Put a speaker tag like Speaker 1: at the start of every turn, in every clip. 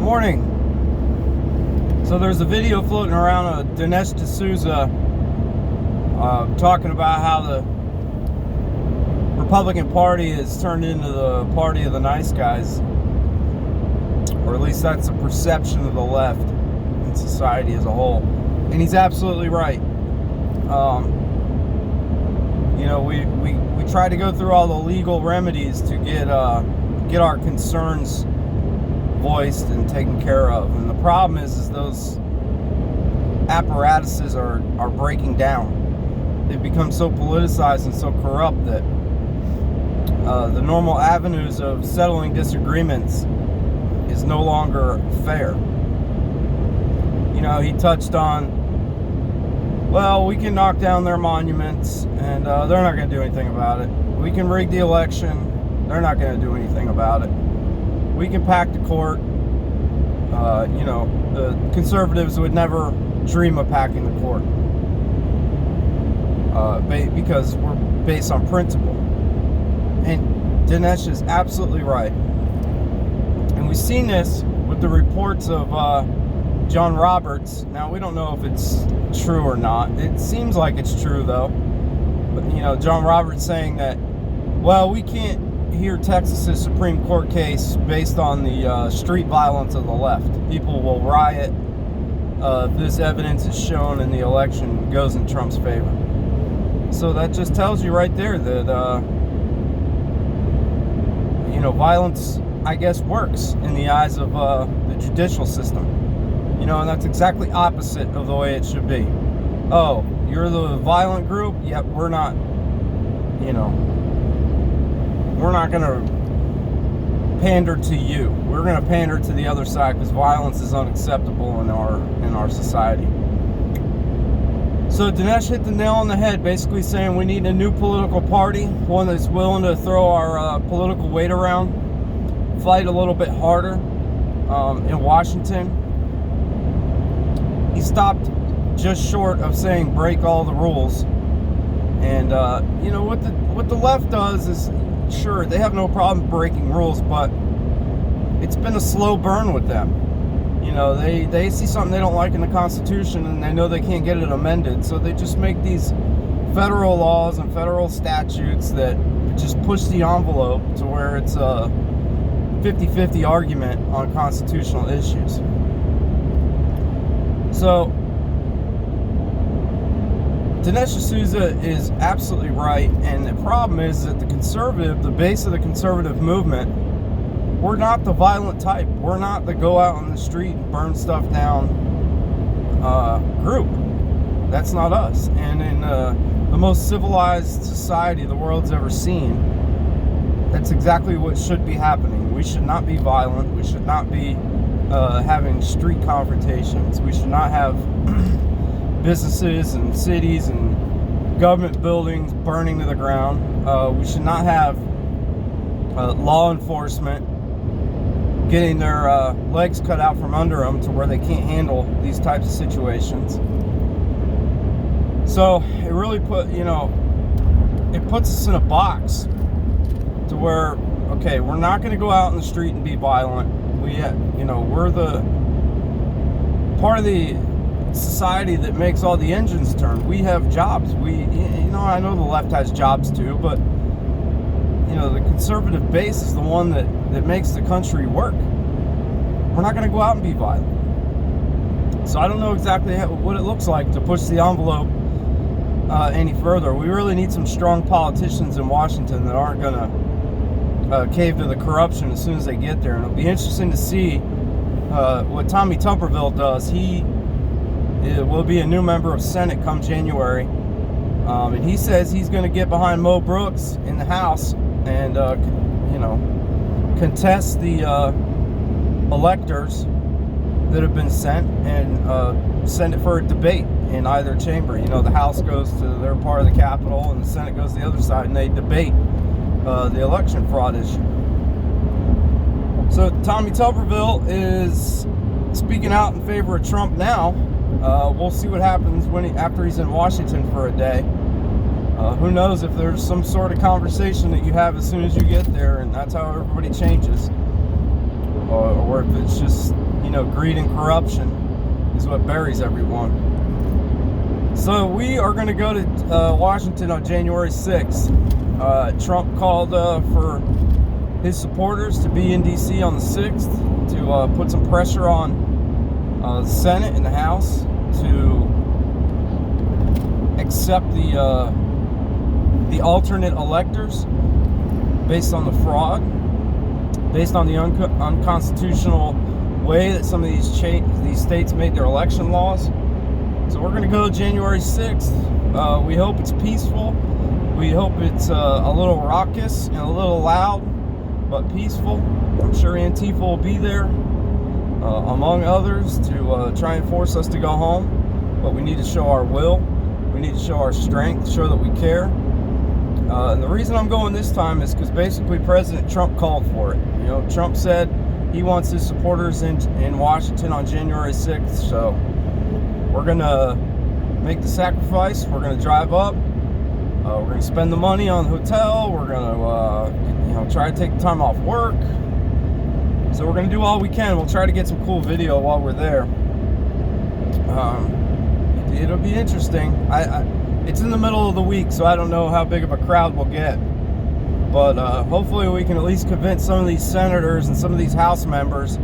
Speaker 1: Morning. So there's a video floating around of Dinesh D'Souza talking about how the Republican Party has turned into the party of the nice guys, or at least that's the perception of the left in society as a whole. And he's absolutely right. We try to go through all the legal remedies to get our concerns voiced and taken care of, and the problem is those apparatuses are breaking down. They've become so politicized and so corrupt that the normal avenues of settling disagreements is no longer fair. He touched on, well, we can knock down their monuments and they're not going to do anything about it. We can rig the election, they're not going to do anything about it. We can pack the court. The conservatives would never dream of packing the court because we're based on principle. And Dinesh is absolutely right. And we've seen this with the reports of John Roberts. Now, we don't know if it's true or not. It seems like it's true, though. But, John Roberts saying that, well, we can't hear Texas's Supreme Court case based on the street violence of the left. People will riot if this evidence is shown and the election goes in Trump's favor. So that just tells you right there that violence, I guess, works in the eyes of the judicial system. And that's exactly opposite of the way it should be. Oh, you're the violent group? Yep, we're not, we're not going to pander to you. We're going to pander to the other side because violence is unacceptable in our society. So Dinesh hit the nail on the head, basically saying we need a new political party, one that's willing to throw our political weight around, fight a little bit harder in Washington. He stopped just short of saying break all the rules. And what the left does is, sure, they have no problem breaking rules, but it's been a slow burn with them. They see something they don't like in the Constitution and they know they can't get it amended, so they just make these federal laws and federal statutes that just push the envelope to where it's a 50-50 argument on constitutional issues. So Dinesh D'Souza is absolutely right, and the problem is that the base of the conservative movement, we're not the violent type. We're not the go out on the street and burn stuff down group. That's not us. And in the most civilized society the world's ever seen, that's exactly what should be happening. We should not be violent. We should not be having street confrontations. We should not have businesses and cities and government buildings burning to the ground. We should not have law enforcement getting their legs cut out from under them to where they can't handle these types of situations. So it really it puts us in a box to where, okay, we're not going to go out in the street and be violent. We're the part of the society that makes all the engines turn. We have jobs. I know the left has jobs too, but the conservative base is the one that makes the country work. We're not going to go out and be violent. So I don't know exactly what it looks like to push the envelope any further. We really need some strong politicians in Washington that aren't going to cave to the corruption as soon as they get there. And it'll be interesting to see what Tommy Tubberville does. He will be a new member of Senate come January. And he says he's going to get behind Mo Brooks in the House and contest the electors that have been sent and send it for a debate in either chamber. The House goes to their part of the Capitol and the Senate goes to the other side, and they debate the election fraud issue. So Tommy Tubberville is speaking out in favor of Trump now. We'll see what happens after he's in Washington for a day. Who knows if there's some sort of conversation that you have as soon as you get there, and that's how everybody changes, or if it's just greed and corruption is what buries everyone. So we are going to go to Washington on January 6th. Trump called for his supporters to be in D.C. on the 6th to put some pressure on the Senate and the House to accept the alternate electors based on the fraud, based on the unconstitutional way that some of these states made their election laws. So we're going to go January 6th. We hope it's peaceful. We hope it's a little raucous and a little loud, but peaceful. I'm sure Antifa will be there, among others, to try and force us to go home. But we need to show our will. We need to show our strength, show that we care. And the reason I'm going this time is because basically President Trump called for it. Trump said he wants his supporters in Washington on January 6th. So we're going to make the sacrifice. We're going to drive up. We're going to spend the money on the hotel. We're going to, try to take the time off work. So we're going to do all we can. We'll try to get some cool video while we're there. It'll be interesting. It's in the middle of the week, so I don't know how big of a crowd we'll get. But hopefully we can at least convince some of these senators and some of these House members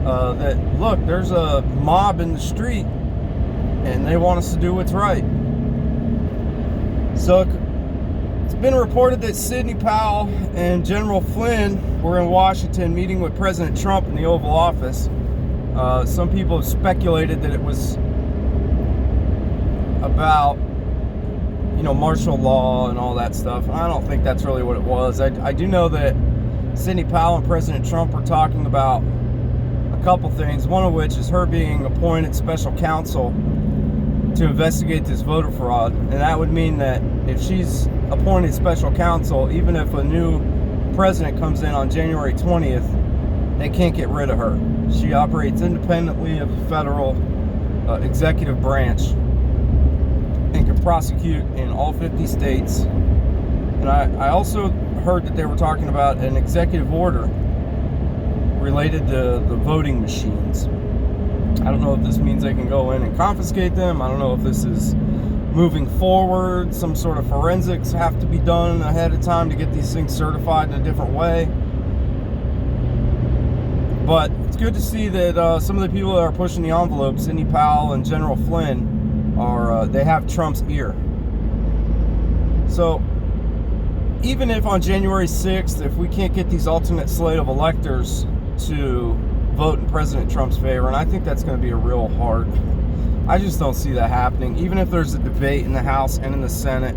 Speaker 1: that, look, there's a mob in the street and they want us to do what's right. So it's been reported that Sidney Powell and General Flynn were in Washington meeting with President Trump in the Oval Office. Some people have speculated that it was about martial law and all that stuff. I don't think that's really what it was. I do know that Sidney Powell and President Trump were talking about a couple things, one of which is her being appointed special counsel to investigate this voter fraud. And that would mean that if she's appointed special counsel, even if a new president comes in on January 20th, they can't get rid of her. She operates independently of the federal executive branch and can prosecute in all 50 states. And I also heard that they were talking about an executive order related to the voting machines. I don't know if this means they can go in and confiscate them. I don't know if this is moving forward. Some sort of forensics have to be done ahead of time to get these things certified in a different way. But it's good to see that some of the people that are pushing the envelope, Sidney Powell and General Flynn, they have Trump's ear. So even if on January 6th, if we can't get these alternate slate of electors to vote in President Trump's favor, and I think that's going to be a real hard, I just don't see that happening. Even if there's a debate in the House and in the Senate,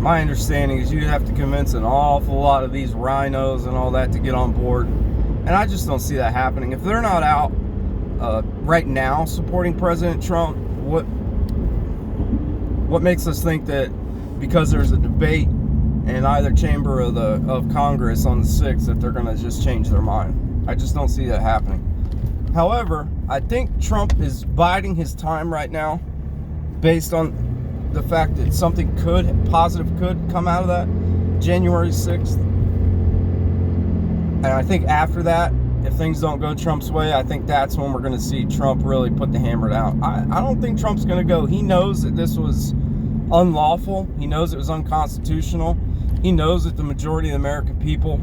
Speaker 1: my understanding is you'd have to convince an awful lot of these rhinos and all that to get on board, and I just don't see that happening. If they're not out right now supporting President Trump, what makes us think that because there's a debate in either chamber of Congress on the 6th that they're going to just change their mind? I just don't see that happening. However, I think Trump is biding his time right now based on the fact that something positive could come out of that January 6th. And I think after that, if things don't go Trump's way, I think that's when we're going to see Trump really put the hammer down. I don't think Trump's going to go. He knows that this was unlawful. He knows it was unconstitutional. He knows that the majority of the American people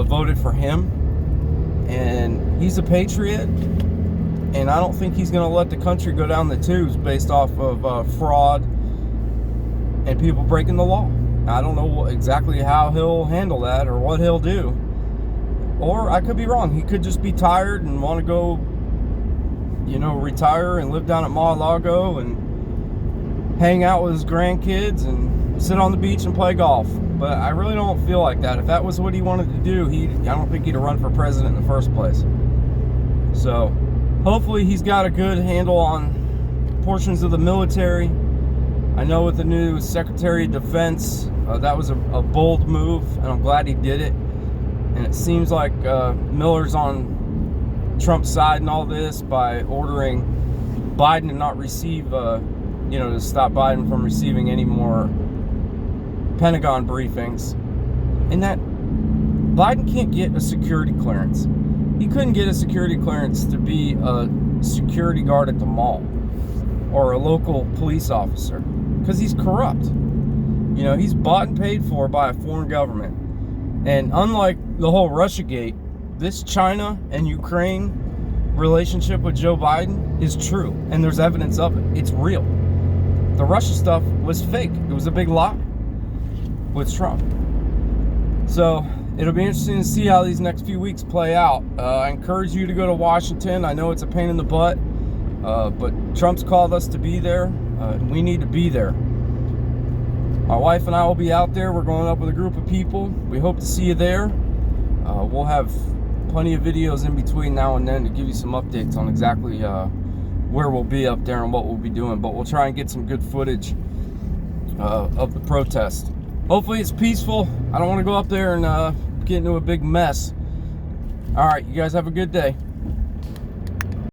Speaker 1: voted for him. And he's a patriot. And I don't think he's going to let the country go down the tubes based off of fraud and people breaking the law. I don't know exactly how he'll handle that or what he'll do. Or I could be wrong. He could just be tired and want to go, retire and live down at Mar-a-Lago and hang out with his grandkids and sit on the beach and play golf. But I really don't feel like that. If that was what he wanted to do, I don't think he'd have run for president in the first place. So hopefully he's got a good handle on portions of the military. I know with the new Secretary of Defense, that was a bold move, and I'm glad he did it. And it seems like Miller's on Trump's side in all this by ordering Biden to not receive, to stop Biden from receiving any more Pentagon briefings. And that Biden can't get a security clearance. He couldn't get a security clearance to be a security guard at the mall or a local police officer because he's corrupt. You know, he's bought and paid for by a foreign government. And unlike the whole Russiagate, this China and Ukraine relationship with Joe Biden is true, and there's evidence of it. It's real. The Russia stuff was fake. It was a big lie with Trump. So it'll be interesting to see how these next few weeks play out. I encourage you to go to Washington. I know it's a pain in the butt, but Trump's called us to be there. We need to be there. My wife and I will be out there. We're going up with a group of people. We hope to see you there. We'll have plenty of videos in between now and then to give you some updates on exactly where we'll be up there and what we'll be doing. But we'll try and get some good footage of the protest. Hopefully it's peaceful. I don't want to go up there and get into a big mess. All right, you guys have a good day.